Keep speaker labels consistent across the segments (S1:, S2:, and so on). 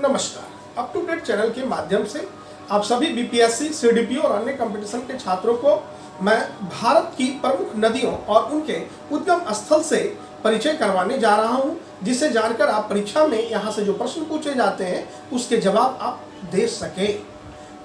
S1: नमस्कार। Up to date channel के माध्यम से आप सभी बीपीएससी, सीडीपी और अन्य कंपटीशन के छात्रों को मैं भारत की प्रमुख नदियों और उनके उद्गम स्थल से परिचय करवाने जा रहा हूं, जिसे जानकर आप परीक्षा में यहां से जो प्रश्न पूछे जाते हैं उसके जवाब आप दे सकें।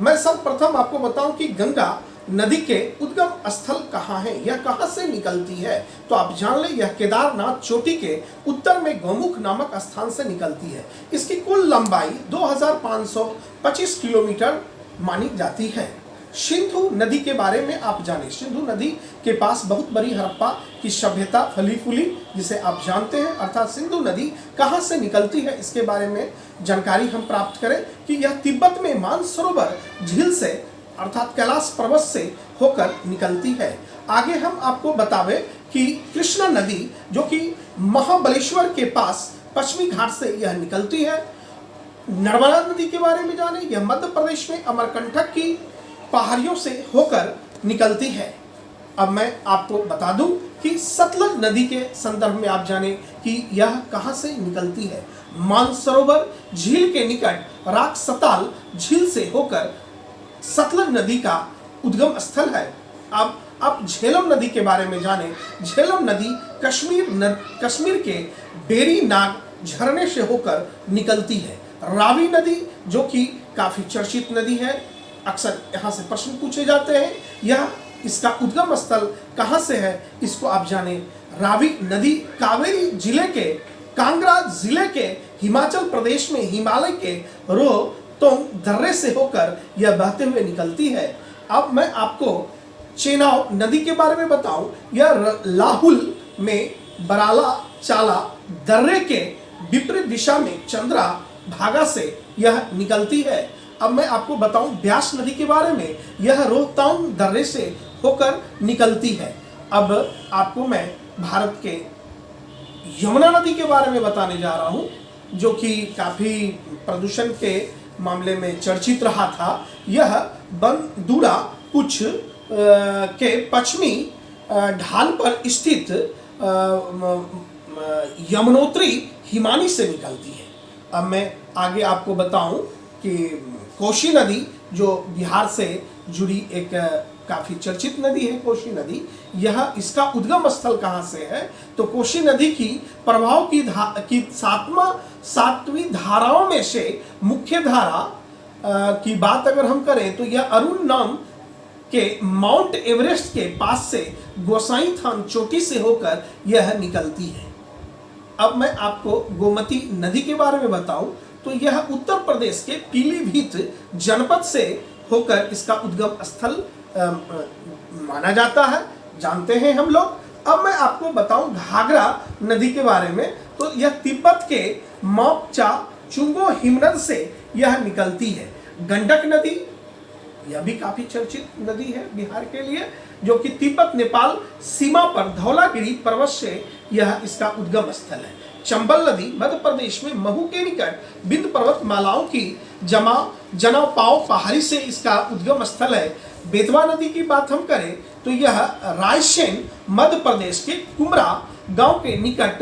S1: मैं सर्वप्रथम आपको बताऊं कि गंगा नदी के उद्गम स्थल कहाँ है, यह कहाँ से निकलती है। तो आप जान लें, यह केदारनाथ चोटी के उत्तर में गौमुख नामक स्थान से निकलती है। इसकी कुल लंबाई 2525 किलोमीटर मानी जाती है। सिंधु नदी के बारे में आप जानें। सिंधु नदी के पास बहुत बड़ी हड़प्पा की सभ्यता फली फूली, जिसे आप जानते हैं। अर्थात सिंधु नदी कहाँ से निकलती है, इसके बारे में जानकारी हम प्राप्त करें कि यह तिब्बत में मानसरोवर झील से अर्थात कैलाश पर्वत से होकर निकलती है। आगे हम आपको बतावे कि कृष्णा नदी, जो कि महाबलेश्वर के पास पश्चिमी घाट से यह निकलती है। नर्मदा नदी के बारे में जानें। यह मध्य प्रदेश में अमरकंटक की पहाड़ियों से होकर निकलती है। अब मैं आपको बता दूं कि सतलज नदी के संदर्भ में आप जानें कि यह कहां से निकलती है। मानसरोवर झील के निकट राक्सताल झील से होकर सतलज नदी का उद्गम स्थल है। अब झेलम नदी के बारे में जानें। झेलम नदी कश्मीर के बेरी नाग झरने से होकर निकलती है। रावी नदी, जो कि काफी चर्चित नदी है, अक्सर यहाँ से प्रश्न पूछे जाते हैं। यह इसका उद्गम स्थल कहाँ से है, इसको आप जानें। रावी नदी कावेरी जिले के कांगड़ा जिले के हिमाचल प्रदेश में हिमालय के रोहतांग दर्रे से होकर यह बहते हुए निकलती है। अब मैं आपको चेनाब नदी के बारे में बताऊं। यह लाहुल में बराला चाला दर्रे के विपरीत दिशा में चंद्रा भागा से यह निकलती है। अब मैं आपको बताऊं ब्यास नदी के बारे में। यह रोहतांग दर्रे से होकर निकलती है। अब आपको मैं भारत के यमुना नदी के बारे में बताने जा रहा हूं, जो कि काफी प्रदूषण के मामले में चर्चित रहा था। यह बंदूरा कुछ के पश्चिमी ढाल पर स्थित यमुनोत्री हिमानी से निकलती है। अब मैं आगे आपको बताऊं कि कोशी नदी, जो बिहार से जुड़ी एक काफी चर्चित नदी है, कोशी नदी, यह इसका उद्गम स्थल कहाँ से है। तो कोशी नदी की प्रभाव की सातवीं धाराओं में से मुख्य धारा की बात अगर हम करें तो यह अरुण नाम के माउंट एवरेस्ट के पास से गोसाई थान चोटी से होकर यह निकलती है। अब मैं आपको गोमती नदी के बारे में बताऊं तो यह उत्तर प्रदेश के पीलीभीत जनपद से होकर इसका उद्गम स्थल माना जाता है, जानते हैं हम लोग। अब मैं आपको बताऊं घाघरा नदी के बारे में। तो यह तिब्बत के मोकचा चुंगो हिमनद से यह निकलती है। गंडक नदी, यह भी काफी चर्चित नदी है बिहार के लिए, जो कि तिब्बत नेपाल सीमा पर धौलागिरी पर्वत से यह इसका उद्गम स्थल है। चंबल नदी मध्य प्रदेश में महू के निकट बिंद पर्वत मालाओं की जनापाव पहाड़ी से इसका उद्गम स्थल है। बेतवा नदी की बात हम करें तो यह रायसेन मध्य प्रदेश के कुमरा गांव के निकट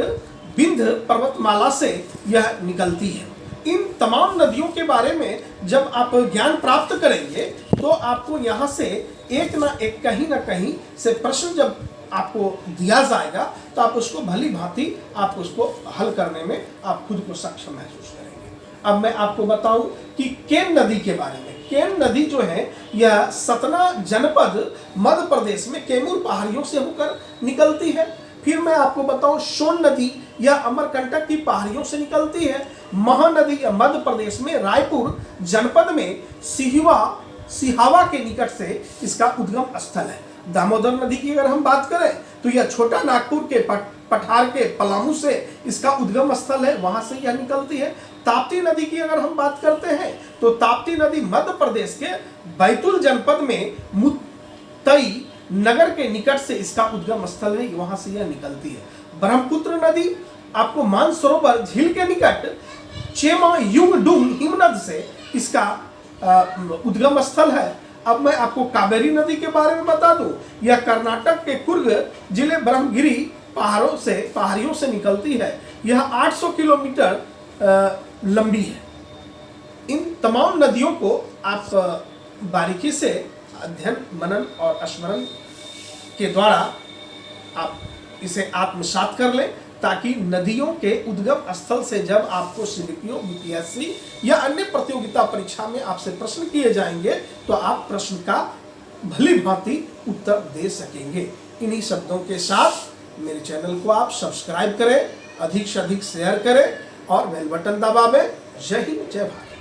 S1: बिंद पर्वतमाला से यह निकलती है। इन तमाम नदियों के बारे में जब आप ज्ञान प्राप्त करेंगे तो आपको यहाँ से एक ना एक कहीं ना कहीं से प्रश्न जब आपको दिया जाएगा तो आप उसको भली भांति आप उसको हल करने में आप खुद को सक्षम महसूस करेंगे। अब मैं आपको बताऊं कि केन नदी के बारे में। केन नदी जो है यह सतना जनपद मध्य प्रदेश में कैमूर पहाड़ियों से होकर निकलती है। फिर मैं आपको बताऊं सोन नदी, यह अमरकंटक की पहाड़ियों से निकलती है। महानदी मध्य प्रदेश में रायपुर जनपद में सिहावा के निकट से इसका उद्गम स्थल है। दामोदर नदी की अगर हम बात करें तो यह छोटा नागपुर के पठार के पलामू से इसका उद्गम स्थल है, वहां से यह निकलती है। ताप्ती नदी की अगर हम बात करते हैं तो ताप्ती नदी मध्य प्रदेश के बैतूल जनपद में मुतई नगर के निकट से इसका उद्गम स्थल है, वहां से यह निकलती है। ब्रह्मपुत्र नदी आपको मानसरोवर झील के निकट चेमा युंगडुंग हिमनद से इसका उद्गम स्थल है। अब मैं आपको कावेरी नदी के बारे में बता दूं। यह कर्नाटक के कुर्ग जिले ब्रह्मगिरी पहाड़ियों से निकलती है। यह 800 किलोमीटर लंबी है। इन तमाम नदियों को आप बारीकी से अध्ययन, मनन और स्मरण के द्वारा आप इसे आत्मसात कर लें, ताकि नदियों के उद्गम स्थल से जब आपको सीडीपीओ, बीपीएससी या अन्य प्रतियोगिता परीक्षा में आपसे प्रश्न किए जाएंगे तो आप प्रश्न का भली भांति उत्तर दे सकेंगे। इन्हीं शब्दों के साथ मेरे चैनल को आप सब्सक्राइब करें, अधिक से अधिक शेयर करें और बेल बटन दबावें। जय हिंद, जय भारत।